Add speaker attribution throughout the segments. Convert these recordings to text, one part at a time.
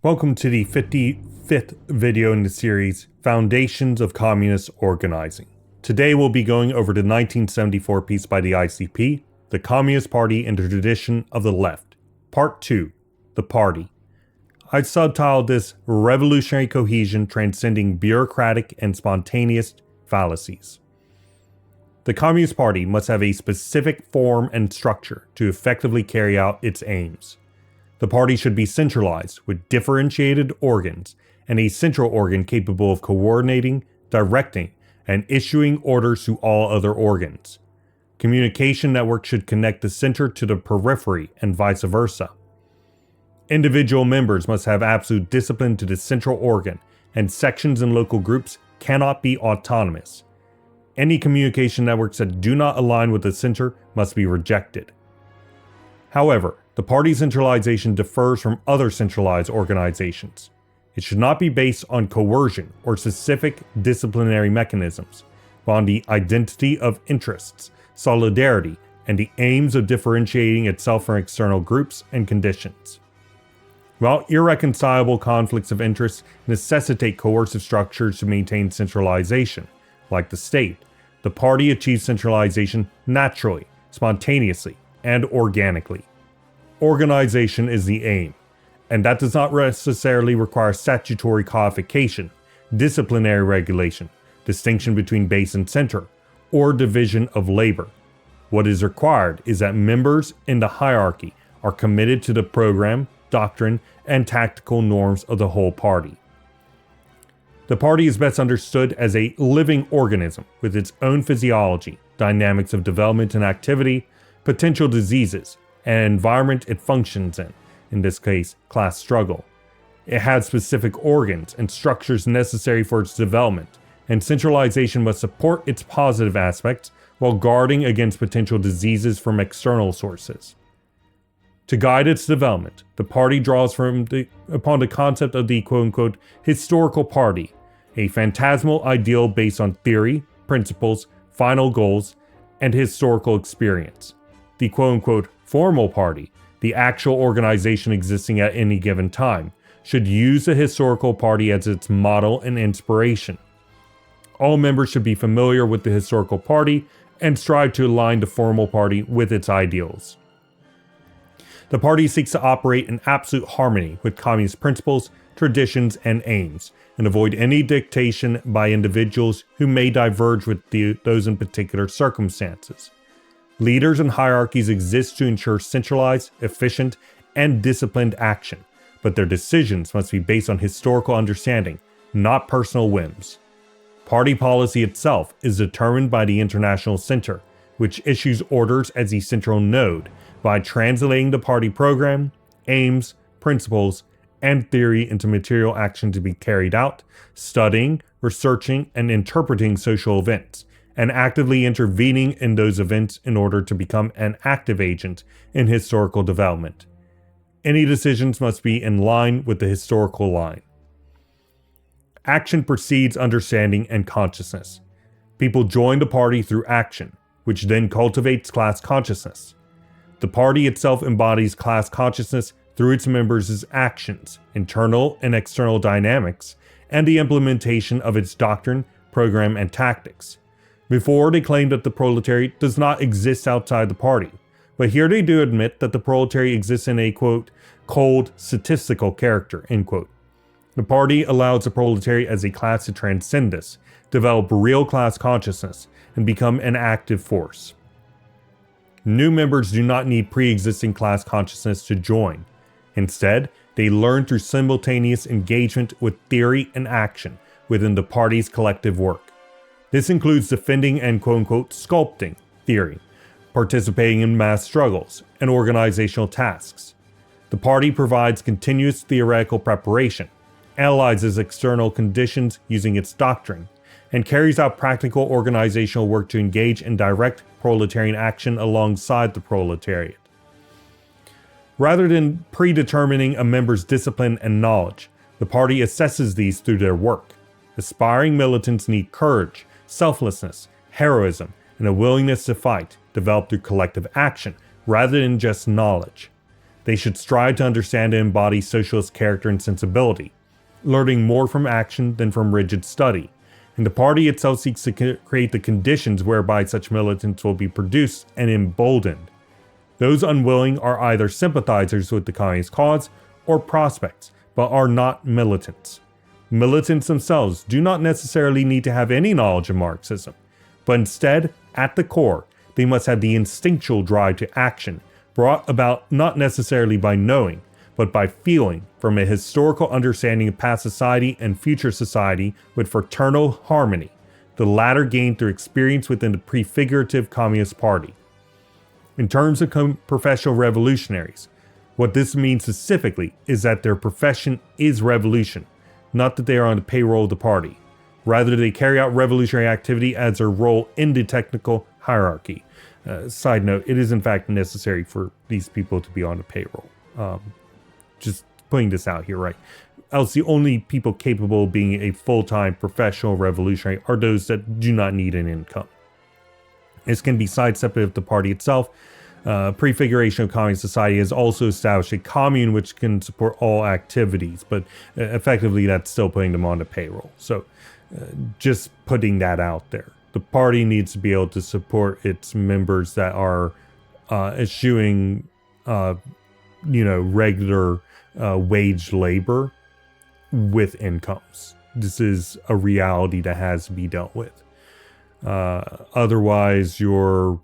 Speaker 1: Welcome to the 55th video in the series, Foundations of Communist Organizing. Today we'll be going over the 1974 piece by the ICP, The Communist Party and the Tradition of the Left, Part 2, The Party. I've subtitled this Revolutionary Cohesion Transcending Bureaucratic and Spontaneous Fallacies. The Communist Party must have a specific form and structure to effectively carry out its aims. The party should be centralized with differentiated organs and a central organ capable of coordinating, directing, and issuing orders to all other organs. Communication networks should connect the center to the periphery and vice versa. Individual members must have absolute discipline to the central organ, and sections and local groups cannot be autonomous. Any communication networks that do not align with the center must be rejected. However, the party's centralization differs from other centralized organizations. It should not be based on coercion or specific disciplinary mechanisms, but on the identity of interests, solidarity, and the aims of differentiating itself from external groups and conditions. While irreconcilable conflicts of interest necessitate coercive structures to maintain centralization, like the state, the party achieves centralization naturally, spontaneously, and organically. Organization is the aim, and that does not necessarily require statutory codification, disciplinary regulation, distinction between base and center, or division of labor. What is required is that members in the hierarchy are committed to the program, doctrine, and tactical norms of the whole party. The party is best understood as a living organism with its own physiology, dynamics of development and activity, potential diseases, and environment it functions in this case, class struggle. It has specific organs and structures necessary for its development, and centralization must support its positive aspects while guarding against potential diseases from external sources. To guide its development, the party draws upon the concept of the quote-unquote historical party, a phantasmal ideal based on theory, principles, final goals, and historical experience. The quote-unquote formal party, the actual organization existing at any given time, should use the historical party as its model and inspiration. All members should be familiar with the historical party and strive to align the formal party with its ideals. The party seeks to operate in absolute harmony with communist principles, traditions, and aims, and avoid any dictation by individuals who may diverge with those in particular circumstances. Leaders and hierarchies exist to ensure centralized, efficient, and disciplined action, but their decisions must be based on historical understanding, not personal whims. Party policy itself is determined by the International Center, which issues orders as the central node by translating the party program, aims, principles, and theory into material action to be carried out, studying, researching, and interpreting social events, and actively intervening in those events in order to become an active agent in historical development. Any decisions must be in line with the historical line. Action precedes understanding and consciousness. People join the party through action, which then cultivates class consciousness. The party itself embodies class consciousness through its members' actions, internal and external dynamics, and the implementation of its doctrine, program, and tactics. Before, they claimed that the proletariat does not exist outside the party, but here they do admit that the proletariat exists in a, quote, cold, statistical character, end quote. The party allows the proletariat as a class to transcend this, develop real class consciousness, and become an active force. New members do not need pre-existing class consciousness to join. Instead, they learn through simultaneous engagement with theory and action within the party's collective work. This includes defending and quote-unquote sculpting theory, participating in mass struggles, and organizational tasks. The party provides continuous theoretical preparation, analyzes external conditions using its doctrine, and carries out practical organizational work to engage in direct proletarian action alongside the proletariat. Rather than predetermining a member's discipline and knowledge, the party assesses these through their work. Aspiring militants need courage, selflessness, heroism, and a willingness to fight, developed through collective action, rather than just knowledge. They should strive to understand and embody socialist character and sensibility, learning more from action than from rigid study. And the party itself seeks to create the conditions whereby such militants will be produced and emboldened. Those unwilling are either sympathizers with the communist cause or prospects, but are not militants. Militants themselves do not necessarily need to have any knowledge of Marxism, but instead, at the core, they must have the instinctual drive to action, brought about not necessarily by knowing, but by feeling from a historical understanding of past society and future society with fraternal harmony, the latter gained through experience within the prefigurative Communist Party. In terms of professional revolutionaries, what this means specifically is that their profession is revolution, not that they are on the payroll of the party. Rather, they carry out revolutionary activity as their role in the technical hierarchy. Side note, it is in fact necessary for these people to be on the payroll. Just putting this out here, right? Else the only people capable of being a full-time professional revolutionary are those that do not need an income. This can be sidestepped if the party itself. Prefiguration of communist society has also established a commune which can support all activities, but effectively that's still putting them on the payroll. So just putting that out there. The party needs to be able to support its members that are eschewing, regular wage labor with incomes. This is a reality that has to be dealt with. Otherwise, your,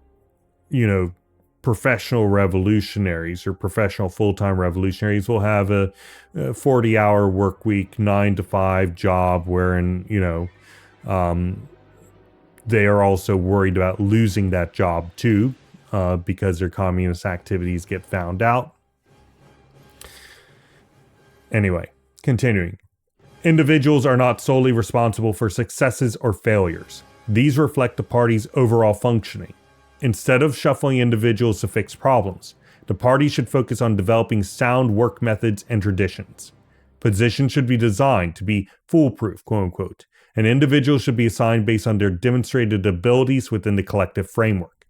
Speaker 1: professional revolutionaries or professional full-time revolutionaries will have a 40-hour work week, 9 to 5 job wherein, they are also worried about losing that job too, because their communist activities get found out. Anyway, continuing. Individuals are not solely responsible for successes or failures. These reflect the party's overall functioning. Instead of shuffling individuals to fix problems, the party should focus on developing sound work methods and traditions. Positions should be designed to be foolproof, quote unquote, and individuals should be assigned based on their demonstrated abilities within the collective framework.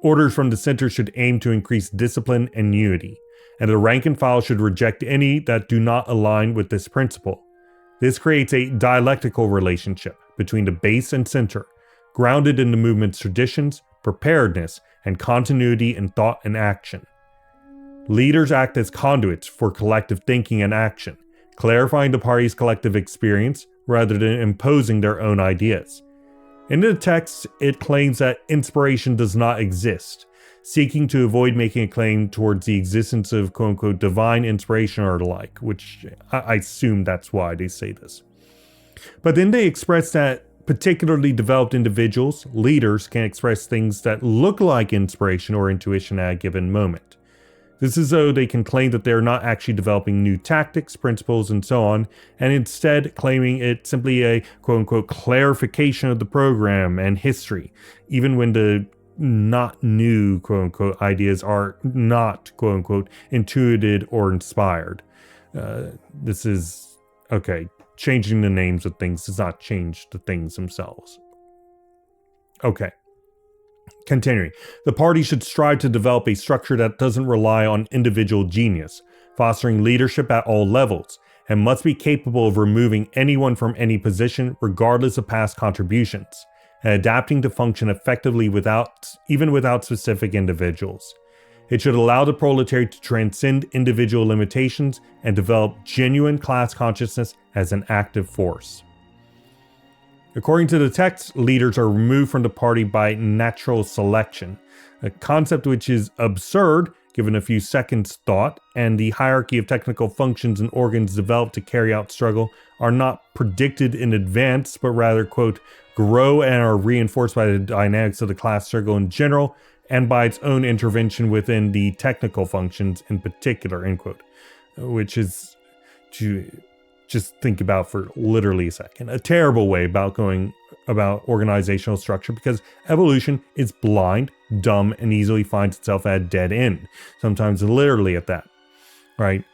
Speaker 1: Orders from the center should aim to increase discipline and unity, and the rank and file should reject any that do not align with this principle. This creates a dialectical relationship between the base and center, grounded in the movement's traditions, preparedness, and continuity in thought and action. Leaders act as conduits for collective thinking and action, clarifying the party's collective experience rather than imposing their own ideas. In the text, it claims that inspiration does not exist, seeking to avoid making a claim towards the existence of quote-unquote divine inspiration or the like, which I assume that's why they say this. But then they express that particularly developed individuals, leaders, can express things that look like inspiration or intuition at a given moment. This is though they can claim that they're not actually developing new tactics, principles, and so on, and instead claiming it simply a quote-unquote clarification of the program and history, even when the not new quote-unquote ideas are not quote-unquote intuited or inspired. This is, okay, changing the names of things does not change the things themselves. Okay. Continuing, the party should strive to develop a structure that doesn't rely on individual genius, fostering leadership at all levels, and must be capable of removing anyone from any position regardless of past contributions, and adapting to function effectively even without specific individuals. It should allow the proletariat to transcend individual limitations and develop genuine class consciousness as an active force. According to the text, leaders are removed from the party by natural selection, a concept which is absurd given a few seconds' thought, and the hierarchy of technical functions and organs developed to carry out struggle are not predicted in advance, but rather, quote, grow and are reinforced by the dynamics of the class struggle in general, and by its own intervention within the technical functions in particular, end quote. Which is, to just think about for literally a second, a terrible way about going about organizational structure, because evolution is blind, dumb, and easily finds itself at a dead end, sometimes literally at that, right?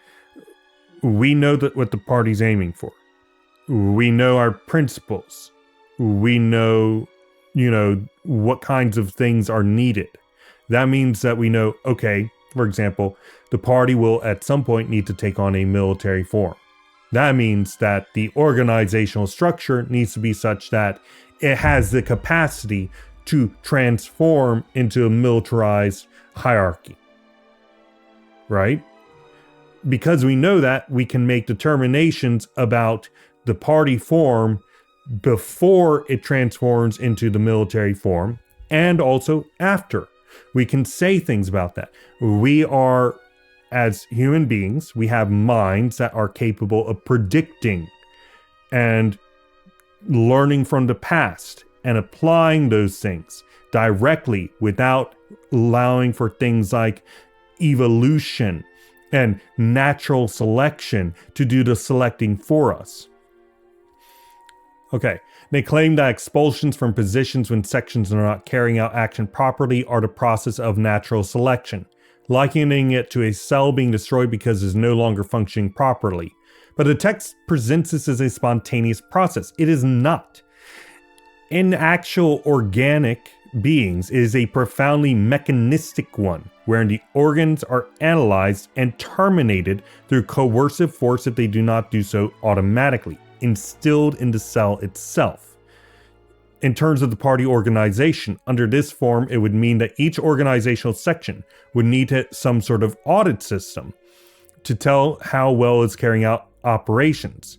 Speaker 1: We know that what the party's aiming for. We know our principles. We know, what kinds of things are needed. That means that we know, okay, For example, the party will at some point need to take on a military form. That means that the organizational structure needs to be such that it has the capacity to transform into a militarized hierarchy. Right? Because we know that, we can make determinations about the party form before it transforms into the military form, and also after. We can say things about that. We are, as human beings, we have minds that are capable of predicting and learning from the past and applying those things directly without allowing for things like evolution and natural selection to do the selecting for us. Okay, they claim that expulsions from positions when sections are not carrying out action properly are the process of natural selection, likening it to a cell being destroyed because it is no longer functioning properly. But the text presents this as a spontaneous process. It is not. In actual organic beings, it is a profoundly mechanistic one, wherein the organs are analyzed and terminated through coercive force if they do not do so automatically, instilled in the cell itself. In terms of the party organization, under this form, it would mean that each organizational section would need some sort of audit system to tell how well it's carrying out operations,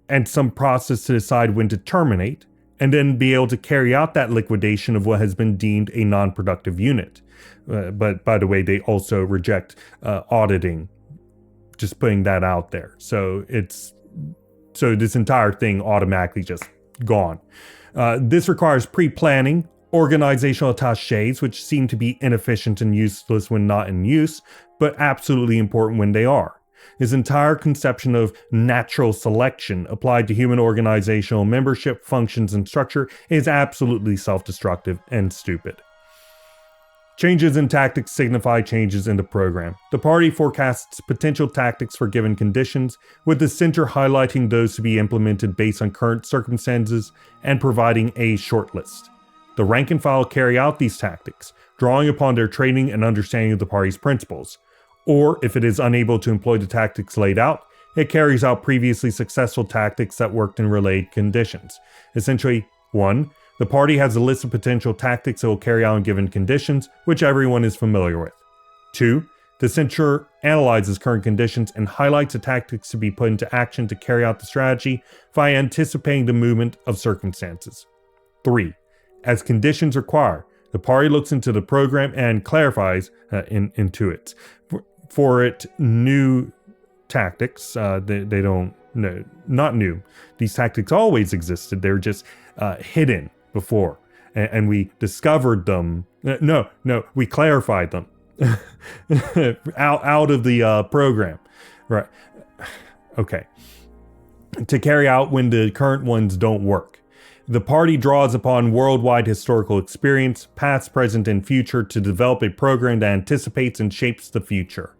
Speaker 1: and some process to decide when to terminate, and then be able to carry out that liquidation of what has been deemed a non-productive unit. But by the way, they also reject auditing, just putting that out there. So this entire thing automatically just gone. This requires pre-planning, organizational attaches, which seem to be inefficient and useless when not in use, but absolutely important when they are. His entire conception of natural selection applied to human organizational membership, functions, and structure is absolutely self-destructive and stupid. Changes in tactics signify changes in the program. The party forecasts potential tactics for given conditions, with the center highlighting those to be implemented based on current circumstances and providing a shortlist. The rank and file carry out these tactics, drawing upon their training and understanding of the party's principles. Or, if it is unable to employ the tactics laid out, it carries out previously successful tactics that worked in related conditions. Essentially, 1. The party has a list of potential tactics it will carry out in given conditions, which everyone is familiar with. 2. The center analyzes current conditions and highlights the tactics to be put into action to carry out the strategy by anticipating the movement of circumstances. 3. As conditions require, the party looks into the program and clarifies into it. For it, new tactics, they don't, no, not new. These tactics always existed, they're just hidden before. And we discovered them, we clarified them out of the program. Right, okay. To carry out when the current ones don't work. The party draws upon worldwide historical experience, past, present, and future, to develop a program that anticipates and shapes the future.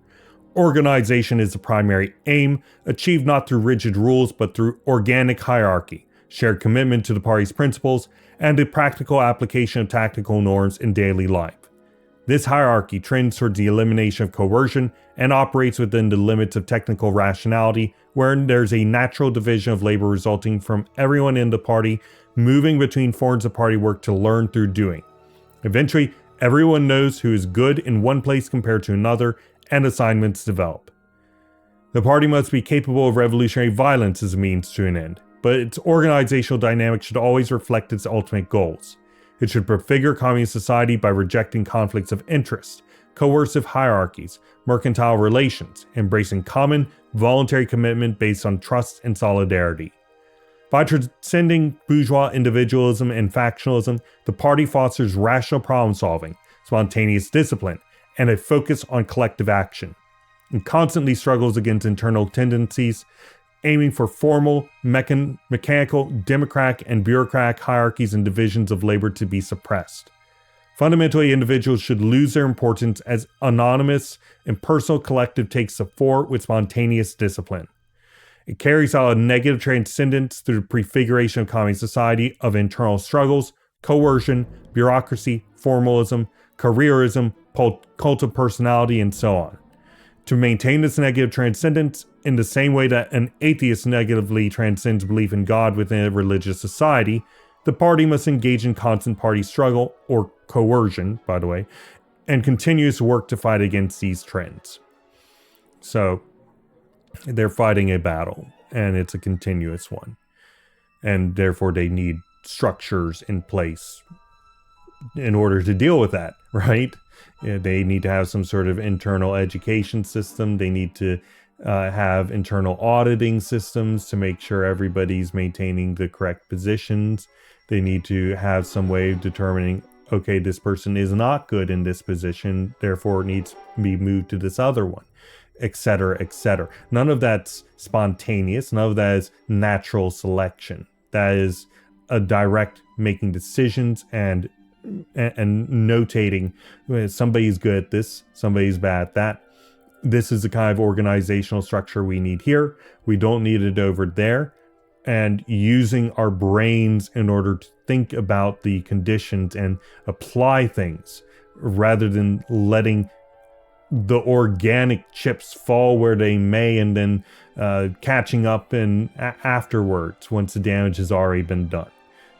Speaker 1: Organization is the primary aim, achieved not through rigid rules but through organic hierarchy, shared commitment to the party's principles, and the practical application of tactical norms in daily life. This hierarchy trends towards the elimination of coercion and operates within the limits of technical rationality, wherein there's a natural division of labor resulting from everyone in the party moving between forms of party work to learn through doing. Eventually, everyone knows who is good in one place compared to another, and assignments develop. The party must be capable of revolutionary violence as a means to an end, but its organizational dynamic should always reflect its ultimate goals. It should prefigure communist society by rejecting conflicts of interest, coercive hierarchies, mercantile relations, embracing common, voluntary commitment based on trust and solidarity. By transcending bourgeois individualism and factionalism, the party fosters rational problem solving, spontaneous discipline, and a focus on collective action. It constantly struggles against internal tendencies, aiming for formal, mechanical, democratic, and bureaucratic hierarchies and divisions of labor to be suppressed. Fundamentally, individuals should lose their importance as anonymous, impersonal collective takes the fore with spontaneous discipline. It carries out a negative transcendence through the prefiguration of communist society of internal struggles, coercion, bureaucracy, formalism, careerism, cult of personality, and so on. To maintain this negative transcendence, in the same way that an atheist negatively transcends belief in God within a religious society, the party must engage in constant party struggle, or coercion, by the way, and continuous work to fight against these trends. So, they're fighting a battle, and it's a continuous one. And therefore they need structures in place in order to deal with that, right? They need to have some sort of internal education system. They need to have internal auditing systems to make sure everybody's maintaining the correct positions. They need to have some way of determining, okay, this person is not good in this position, therefore it needs to be moved to this other one, etc., etc. None of that's spontaneous. None of that is natural selection. That is a direct making decisions and notating somebody's good at this, somebody's bad at that. This is the kind of organizational structure we need here. We don't need it over there. And using our brains in order to think about the conditions and apply things rather than letting the organic chips fall where they may and then catching up in afterwards once the damage has already been done.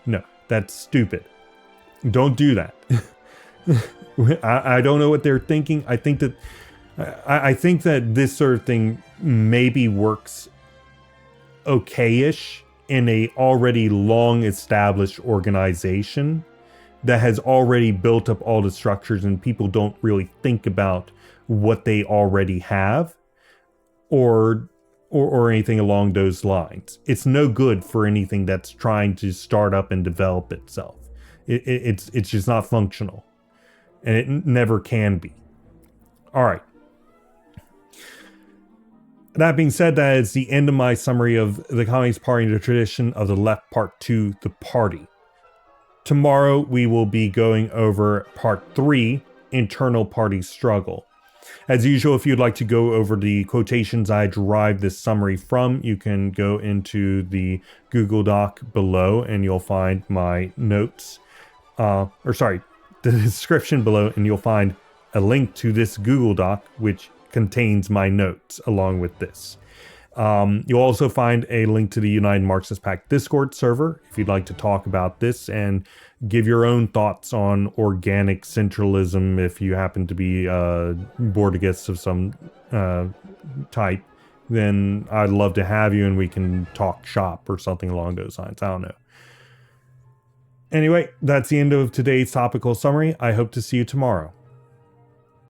Speaker 1: No, that's stupid. Don't do that. I don't know what they're thinking. I think that this sort of thing maybe works okay-ish in a already long established organization that has already built up all the structures, and people don't really think about what they already have or anything along those lines. It's no good for anything that's trying to start up and develop itself. It's just not functional, and it never can be. All right. That being said, that is the end of my summary of the Communist Party and the tradition of the left, part 2, the party. Tomorrow we will be going over part 3, internal party struggle. As usual, if you'd like to go over the quotations I derived this summary from, you can go into the Google Doc below and you'll find my notes. The description below, and you'll find a link to this Google Doc, which contains my notes along with this. You'll also find a link to the United Marxist Pact Discord server if you'd like to talk about this and give your own thoughts on organic centralism if you happen to be board guests of some type. Then I'd love to have you and we can talk shop or something along those lines. I don't know. Anyway, that's the end of today's topical summary. I hope to see you tomorrow.